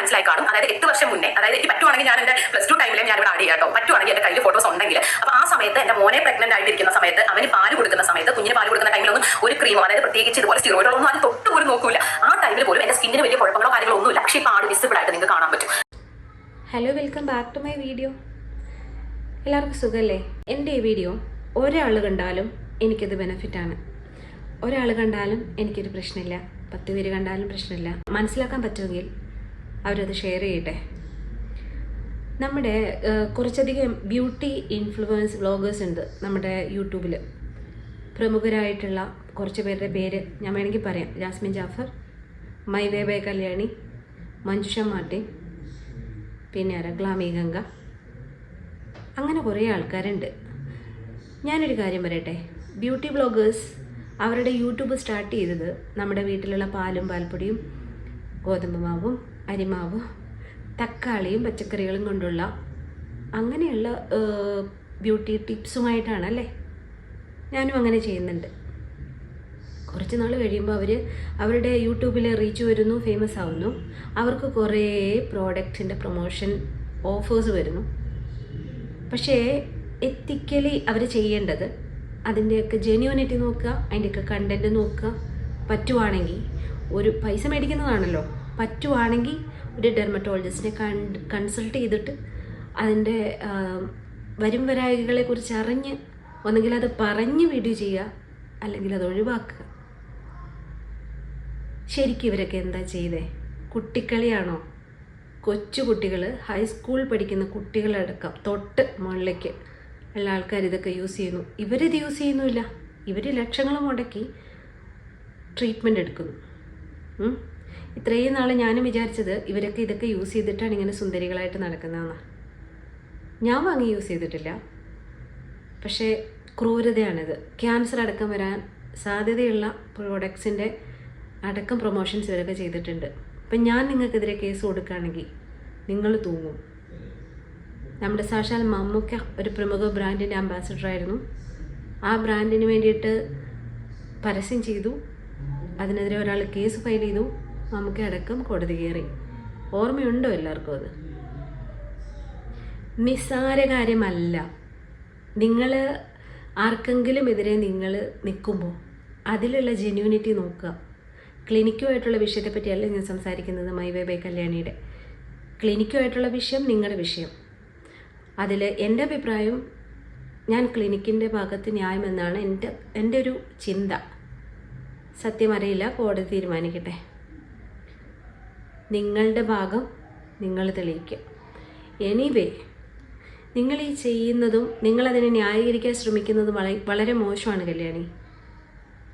മനസ്സിലായി കാണും. അതായത് 8 വർഷം മുന്നേ, അതായത് എനിക്ക് പറ്റുവാണെങ്കിൽ ഞാൻ എൻ്റെ +2 ടൈമിലും ഞാൻ ഇവിടെ ആഡ് ചെയ്യാം കേട്ടോ. പറ്റുവാണെങ്കിൽ എൻ്റെ കയ്യിൽ ഫോട്ടോസ് ഉണ്ടെങ്കിൽ. അപ്പോൾ ആ സമയത്ത് എൻ്റെ മോനെ പ്രഗ്നന്റ് ആയിട്ടിരിക്കുന്ന സമയത്ത്, അവന് പാല് കൊടുക്കുന്ന സമയത്ത്, കുഞ്ഞിന് പാല് കൊടുക്കുന്ന ടൈമിലൊന്നും ഒരു ക്രീമോ, അതായത് പ്രത്യേകിച്ച് ഇതുപോലെ സ്റ്റിറോയിഡുകളൊന്നും അത് തൊട്ട് പോലും നോക്കൂല. ആ ടൈമിൽ പോലും എൻ്റെ സ്കിന്നിന് വലിയ കുഴപ്പങ്ങളോ കാര്യങ്ങളോ ഒന്നുമില്ല. പക്ഷേ ഇപ്പോൾ ആട് വിസിബിൾ ആയിട്ട് നിങ്ങൾക്ക് കാണാൻ പറ്റും. Hello, welcome back to my video. എല്ലാവർക്കും സുഖമല്ലേ? എൻ്റെ ഈ വീഡിയോ ഒരാൾ കണ്ടാലും എനിക്കത് ബെനിഫിറ്റാണ്. ഒരാൾ കണ്ടാലും എനിക്കൊരു പ്രശ്നമില്ല, 10 പേര് കണ്ടാലും പ്രശ്നമില്ല. മനസ്സിലാക്കാൻ പറ്റുമെങ്കിൽ അവരത് ഷെയർ ചെയ്യട്ടെ. നമ്മുടെ കുറച്ചധികം ബ്യൂട്ടി ഇൻഫ്ലുവൻസ് വ്ളോഗേഴ്സ് ഉണ്ട് നമ്മുടെ യൂട്യൂബിൽ. പ്രമുഖരായിട്ടുള്ള കുറച്ച് പേരുടെ പേര് ഞാൻ വേണമെങ്കിൽ പറയാം. Jasmine Jaffar, my way by Kalyani, Manjusha Martin, പിന്നെ ഗ്ലാമി ഗംഗ, അങ്ങനെ കുറേ ആൾക്കാരുണ്ട്. ഞാനൊരു കാര്യം പറയട്ടെ. ബ്യൂട്ടി വ്ളോഗേഴ്സ് അവരുടെ യൂട്യൂബ് സ്റ്റാർട്ട് ചെയ്തത് നമ്മുടെ വീട്ടിലുള്ള പാലും പാൽപ്പൊടിയും ഗോതമ്പ് മാവും അരിമാവും തക്കാളിയും പച്ചക്കറികളും കൊണ്ടുള്ള അങ്ങനെയുള്ള ബ്യൂട്ടി ടിപ്സുമായിട്ടാണ് അല്ലേ? ഞാനും അങ്ങനെ ചെയ്യുന്നുണ്ട്. കുറച്ച് നാൾ കഴിയുമ്പോൾ അവരുടെ യൂട്യൂബിൽ റീച്ച് വരുന്നു, ഫേമസ് ആവുന്നു. അവർക്ക് കുറേ പ്രോഡക്റ്റ്സിൻ്റെ പ്രൊമോഷൻ ഓഫേഴ്സ് വരുന്നു. പക്ഷേ എത്തിക്കലി അവർ ചെയ്യേണ്ടത് അതിൻ്റെയൊക്കെ ജെന്യൂനിറ്റി നോക്കുക, അതിൻ്റെയൊക്കെ കണ്ടൻറ്റ് നോക്കുക. പറ്റുവാണെങ്കിൽ ഒരു പൈസ മേടിക്കുന്നതാണല്ലോ, പറ്റുവാണെങ്കിൽ ഒരു ഡെർമറ്റോളജിസ്റ്റിനെ കൺസൾട്ട് ചെയ്തിട്ട് അതിൻ്റെ വരും വരായികളെക്കുറിച്ച് അറിഞ്ഞ് ഒന്നെങ്കിൽ അത് പറഞ്ഞ് വീഡിയോ ചെയ്യുക, അല്ലെങ്കിൽ അത് ഒഴിവാക്കുക. ശരിക്കും ഇവരൊക്കെ എന്താ ചെയ്തേ? കുട്ടിക്കളിയാണോ? കൊച്ചു കുട്ടികൾ, ഹൈസ്കൂൾ പഠിക്കുന്ന കുട്ടികളടക്കം തൊട്ട് മുകളിലേക്ക് ഉള്ള ആൾക്കാർ ഇതൊക്കെ യൂസ് ചെയ്യുന്നു. ഇവരിത് യൂസ് ചെയ്യുന്നില്ല. ഇവർ ലക്ഷങ്ങൾ മുടക്കി ട്രീറ്റ്മെൻറ്റ് എടുക്കുന്നു. ഇത്രയും നാൾ ഞാനും വിചാരിച്ചത് ഇവരൊക്കെ ഇതൊക്കെ യൂസ് ചെയ്തിട്ടാണ് ഇങ്ങനെ സുന്ദരികളായിട്ട് നടക്കുന്നതെന്നാണ്. ഞാൻ വാങ്ങി യൂസ് ചെയ്തിട്ടില്ല. പക്ഷേ ക്രൂരതയാണിത്. ക്യാൻസർ അടക്കം വരാൻ സാധ്യതയുള്ള പ്രോഡക്ട്സിൻ്റെ അടക്കം പ്രൊമോഷൻസ് ഇവരൊക്കെ ചെയ്തിട്ടുണ്ട്. അപ്പം ഞാൻ നിങ്ങൾക്കെതിരെ കേസ് കൊടുക്കുകയാണെങ്കിൽ നിങ്ങൾ തൂങ്ങും. നമ്മുടെ സാക്ഷാൽ മമ്മൂക്ക ഒരു പ്രമുഖ ബ്രാൻഡിൻ്റെ അംബാസിഡറായിരുന്നു. ആ ബ്രാൻഡിന് വേണ്ടിയിട്ട് പരസ്യം ചെയ്തു. അതിനെതിരെ ഒരാൾ കേസ് ഫയൽ ചെയ്തു. മമ്മൂക്ക അടക്കം കോടതി കയറി. ഓർമ്മയുണ്ടോ എല്ലാവർക്കും? അത് നിസ്സാര കാര്യമല്ല. നിങ്ങൾ ആർക്കെങ്കിലും എതിരെ നിങ്ങൾ നിൽക്കുമ്പോൾ അതിലുള്ള ജെന്യൂനിറ്റി നോക്കുക. ക്ലിനിക്കുമായിട്ടുള്ള വിഷയത്തെപ്പറ്റിയല്ല ഞാൻ സംസാരിക്കുന്നത്. മൈ വേ ബൈ കല്യാണിയുടെ ക്ലിനിക്കുമായിട്ടുള്ള വിഷയം നിങ്ങളുടെ വിഷയം. അതിൽ എൻ്റെ അഭിപ്രായം, ഞാൻ ക്ലിനിക്കിൻ്റെ ഭാഗത്ത് ന്യായമെന്നാണ് എൻ്റെ ഒരു ചിന്ത. സത്യം അറിയില്ല, കോടതി തീരുമാനിക്കട്ടെ. നിങ്ങളുടെ ഭാഗം നിങ്ങൾ തെളിയിക്കുക. എനിവേ, നിങ്ങൾ ഈ ചെയ്യുന്നതും നിങ്ങളതിനെ ന്യായീകരിക്കാൻ ശ്രമിക്കുന്നതും വളരെ മോശമാണ് കല്യാണി.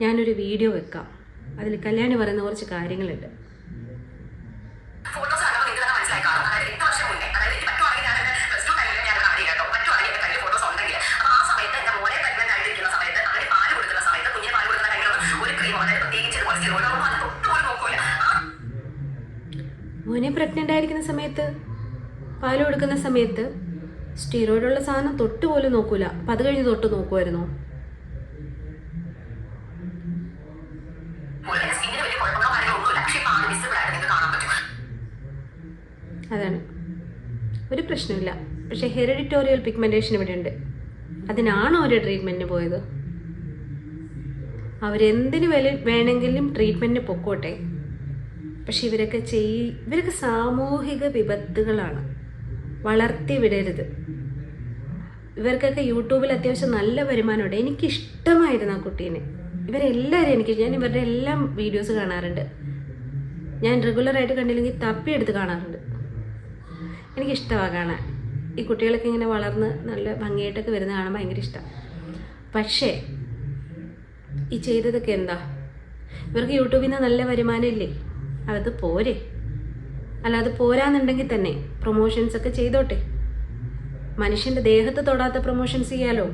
ഞാനൊരു വീഡിയോ വെക്കാം. അതിൽ കല്യാണി പറയുന്ന കുറച്ച് കാര്യങ്ങളുണ്ട്. മോനെ പ്രഗ്നൻ്റ് ആയിരിക്കുന്ന സമയത്ത്, പാല് കൊടുക്കുന്ന സമയത്ത് സ്റ്റിറോയിഡുള്ള സാധനം തൊട്ട് പോലും നോക്കൂല. അപ്പം അത് കഴിഞ്ഞ് തൊട്ട് നോക്കുമായിരുന്നോ? അതാണ് ഒരു പ്രശ്നമില്ല. പക്ഷേ ഹെറിഡിറ്റോറിയൽ പിഗ്മെൻറ്റേഷൻ ഇവിടെ ഉണ്ട്. അതിനാണോ ഒരു ട്രീറ്റ്മെൻറ്റിന് പോയത്? അവരെന്തിന് വേണമെങ്കിലും ട്രീറ്റ്മെൻറ്റിന് പൊക്കോട്ടെ. പക്ഷെ ഇവരൊക്കെ സാമൂഹിക വിപത്തുകളാണ്. വളർത്തി വിടരുത്. ഇവർക്കൊക്കെ യൂട്യൂബിൽ അത്യാവശ്യം നല്ല വരുമാനമുണ്ട്. എനിക്കിഷ്ടമായിരുന്നു ആ കുട്ടീനെ. ഇവരെല്ലാവരും ഞാൻ ഇവരുടെ എല്ലാം വീഡിയോസ് കാണാറുണ്ട്. ഞാൻ റെഗുലറായിട്ട് കണ്ടില്ലെങ്കിൽ തപ്പിയെടുത്ത് കാണാറുണ്ട്. എനിക്കിഷ്ടമാണ് കാണാൻ. ഈ കുട്ടികളൊക്കെ ഇങ്ങനെ വളർന്ന് നല്ല ഭംഗിയായിട്ടൊക്കെ വരുന്ന കാണാൻ ഭയങ്കര ഇഷ്ടമാണ്. പക്ഷേ ഈ ചെയ്തതൊക്കെ എന്താ? ഇവർക്ക് യൂട്യൂബിൽ നിന്ന് നല്ല വരുമാനം ഇല്ലേ? അത് പോരെ? അല്ല, അത് പോരാന്നുണ്ടെങ്കിൽ തന്നെ പ്രൊമോഷൻസൊക്കെ ചെയ്തോട്ടെ. മനുഷ്യൻ്റെ ദേഹത്ത് തൊടാത്ത പ്രൊമോഷൻസ് ചെയ്യാലോ.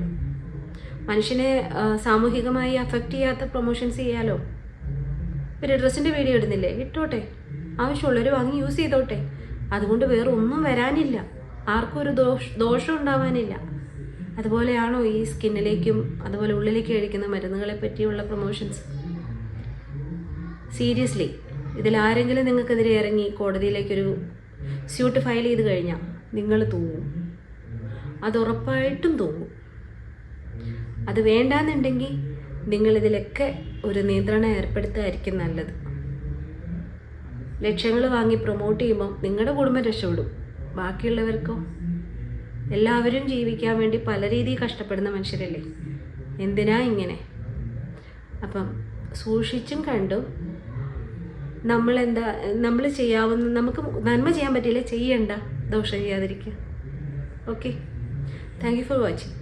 മനുഷ്യനെ സാമൂഹികമായി അഫക്റ്റ് ചെയ്യാത്ത പ്രൊമോഷൻസ് ചെയ്യാലോ. ഇവർ ഡ്രസ്സിൻ്റെ വീഡിയോ ഇടുന്നില്ലേ? ഇട്ടോട്ടെ. ആവശ്യമുള്ളവർ വാങ്ങി യൂസ് ചെയ്തോട്ടെ. അതുകൊണ്ട് വേറെ ഒന്നും വരാനില്ല. ആർക്കും ഒരു ദോഷം ഉണ്ടാവാനില്ല. അതുപോലെയാണോ ഈ സ്കിന്നിലേക്കും അതുപോലെ ഉള്ളിലേക്ക് കഴിക്കുന്ന മരുന്നുകളെ പറ്റിയുള്ള പ്രൊമോഷൻസ്? സീരിയസ്ലി, ഇതിലാരെങ്കിലും നിങ്ങൾക്കെതിരെ ഇറങ്ങി കോടതിയിലേക്കൊരു സ്യൂട്ട് ഫയൽ ചെയ്ത് കഴിഞ്ഞാൽ നിങ്ങൾ തൂങ്ങും, അത് ഉറപ്പായിട്ടും തൂങ്ങും. അത് വേണ്ടാന്നുണ്ടെങ്കിൽ നിങ്ങളിതിലൊക്കെ ഒരു നിയന്ത്രണം ഏർപ്പെടുത്തുകയായിരിക്കും നല്ലത്. ലക്ഷങ്ങൾ വാങ്ങി പ്രൊമോട്ട് ചെയ്യുമ്പം നിങ്ങളുടെ കുടുംബം രക്ഷപ്പെടും, ബാക്കിയുള്ളവർക്കോ? എല്ലാവരും ജീവിക്കാൻ വേണ്ടി പല രീതിയിൽ കഷ്ടപ്പെടുന്ന മനുഷ്യരല്ലേ, എന്തിനാ ഇങ്ങനെ? അപ്പം സൂക്ഷിച്ചും കണ്ടും നമ്മൾ ചെയ്യാവുന്ന, നമുക്ക് നന്മ ചെയ്യാൻ പറ്റില്ല, ചെയ്യണ്ട, ദോഷം ചെയ്യാതിരിക്കുക. Okay, thank you for watching.